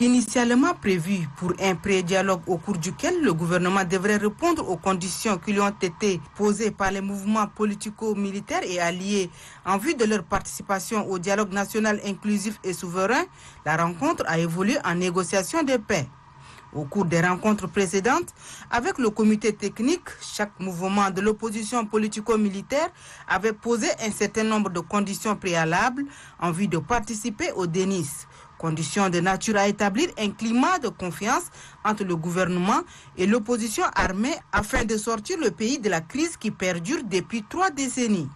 Initialement prévu pour un pré-dialogue au cours duquel le gouvernement devrait répondre aux conditions qui lui ont été posées par les mouvements politico-militaires et alliés en vue de leur participation au dialogue national inclusif et souverain, la rencontre a évolué en négociation de paix. Au cours des rencontres précédentes, avec le comité technique, chaque mouvement de l'opposition politico-militaire avait posé un certain nombre de conditions préalables en vue de participer au DENIS. Conditions de nature à établir un climat de confiance entre le gouvernement et l'opposition armée afin de sortir le pays de la crise qui perdure depuis 3 décennies.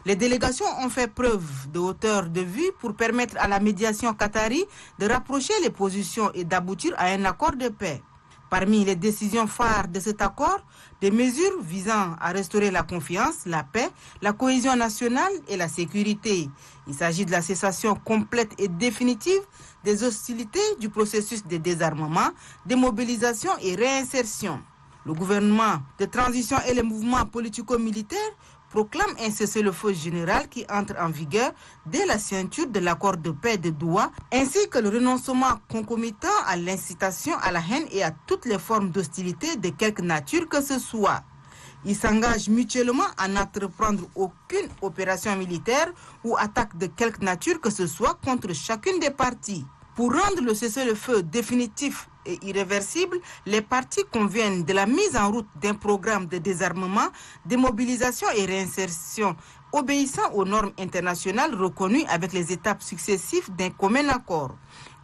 Les délégations ont fait preuve de hauteur de vue pour permettre à la médiation qatari de rapprocher les positions et d'aboutir à un accord de paix. Parmi les décisions phares de cet accord, des mesures visant à restaurer la confiance, la paix, la cohésion nationale et la sécurité. Il s'agit de la cessation complète et définitive des hostilités, du processus de désarmement, démobilisation et réinsertion. Le gouvernement de transition et les mouvements politico-militaires proclament un cessez-le-feu général qui entre en vigueur dès la signature de l'accord de paix de Doha, ainsi que le renoncement concomitant à l'incitation à la haine et à toutes les formes d'hostilité de quelque nature que ce soit. Ils s'engagent mutuellement à n'entreprendre aucune opération militaire ou attaque de quelque nature que ce soit contre chacune des parties. Pour rendre le cessez-le-feu définitif et irréversible, les parties conviennent de la mise en route d'un programme de désarmement, démobilisation et réinsertion obéissant aux normes internationales reconnues avec les étapes successives d'un commun accord.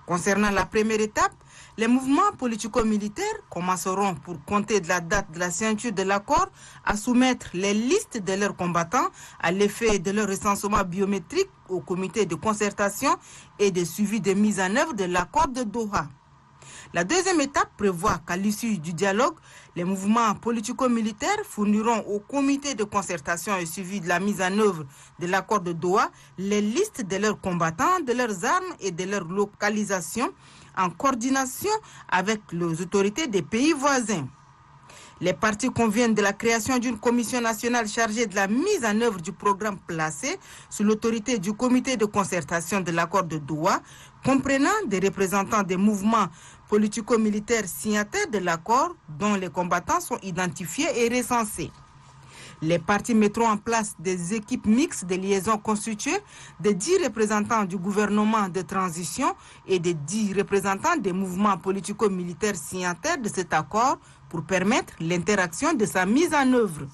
Concernant la première étape, les mouvements politico-militaires commenceront, pour compter de la date de la signature de l'accord, à soumettre les listes de leurs combattants à l'effet de leur recensement biométrique au comité de concertation et de suivi de mise en œuvre de l'accord de Doha. La deuxième étape prévoit qu'à l'issue du dialogue, les mouvements politico-militaires fourniront au comité de concertation et suivi de la mise en œuvre de l'accord de Doha les listes de leurs combattants, de leurs armes et de leur localisation en coordination avec les autorités des pays voisins. Les parties conviennent de la création d'une commission nationale chargée de la mise en œuvre du programme placé sous l'autorité du comité de concertation de l'accord de Doha, comprenant des représentants des mouvements politico-militaires signataires de l'accord dont les combattants sont identifiés et recensés. Les parties mettront en place des équipes mixtes de liaison constituées de 10 représentants du gouvernement de transition et de 10 représentants des mouvements politico-militaires signataires de cet accord pour permettre l'interaction de sa mise en œuvre.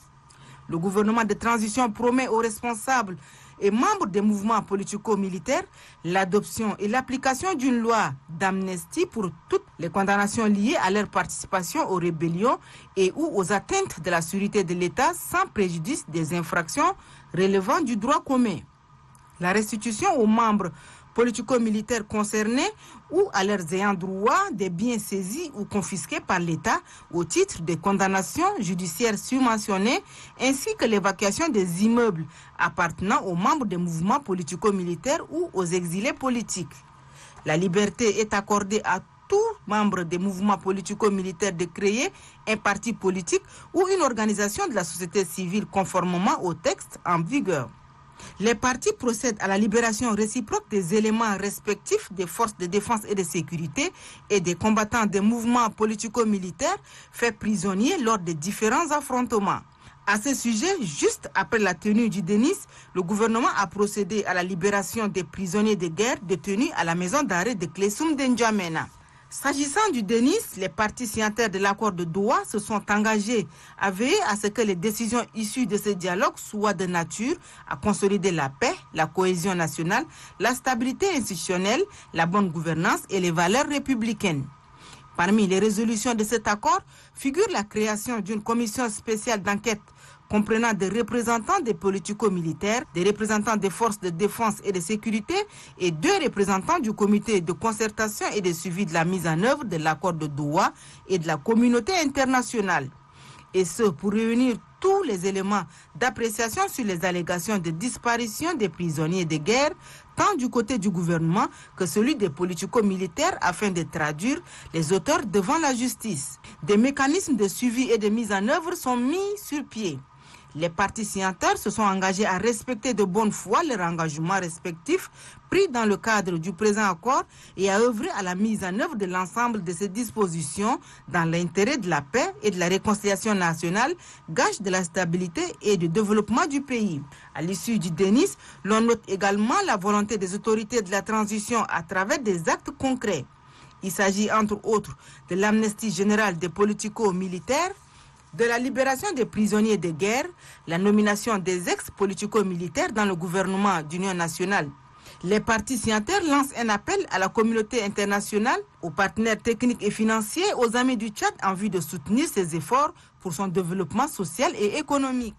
Le gouvernement de transition promet aux responsables et membres des mouvements politico-militaires l'adoption et l'application d'une loi d'amnistie pour toutes les condamnations liées à leur participation aux rébellions et ou aux atteintes de la sécurité de l'État sans préjudice des infractions relevant du droit commun. La restitution aux membres politico-militaires concernés ou à leurs ayants droit des biens saisis ou confisqués par l'État au titre des condamnations judiciaires subventionnées ainsi que l'évacuation des immeubles appartenant aux membres des mouvements politico-militaires ou aux exilés politiques. La liberté est accordée à tout membre des mouvements politico-militaires de créer un parti politique ou une organisation de la société civile conformément au texte en vigueur. Les parties procèdent à la libération réciproque des éléments respectifs des forces de défense et de sécurité et des combattants des mouvements politico-militaires faits prisonniers lors des différents affrontements. À ce sujet, juste après la tenue du DENIS, le gouvernement a procédé à la libération des prisonniers de guerre détenus à la maison d'arrêt de Klesum d'Njamena. S'agissant du DENIS, les parties signataires de l'accord de Doha se sont engagées à veiller à ce que les décisions issues de ce dialogue soient de nature à consolider la paix, la cohésion nationale, la stabilité institutionnelle, la bonne gouvernance et les valeurs républicaines. Parmi les résolutions de cet accord figure la création d'une commission spéciale d'enquête comprenant des représentants des politico-militaires, des représentants des forces de défense et de sécurité et 2 représentants du comité de concertation et de suivi de la mise en œuvre de l'accord de Doha et de la communauté internationale. Et ce, pour réunir tous les éléments d'appréciation sur les allégations de disparition des prisonniers de guerre, tant du côté du gouvernement que celui des politico-militaires afin de traduire les auteurs devant la justice. Des mécanismes de suivi et de mise en œuvre sont mis sur pied. Les partis signataires se sont engagés à respecter de bonne foi leurs engagements respectifs pris dans le cadre du présent accord et à œuvrer à la mise en œuvre de l'ensemble de ces dispositions dans l'intérêt de la paix et de la réconciliation nationale, gage de la stabilité et du développement du pays. À l'issue du DENIS, l'on note également la volonté des autorités de la transition à travers des actes concrets. Il s'agit entre autres de l'amnistie générale des politico-militaires, de la libération des prisonniers de guerre, la nomination des ex-politico-militaires dans le gouvernement d'union nationale. Les partis signataires lancent un appel à la communauté internationale, aux partenaires techniques et financiers, aux amis du Tchad en vue de soutenir ses efforts pour son développement social et économique.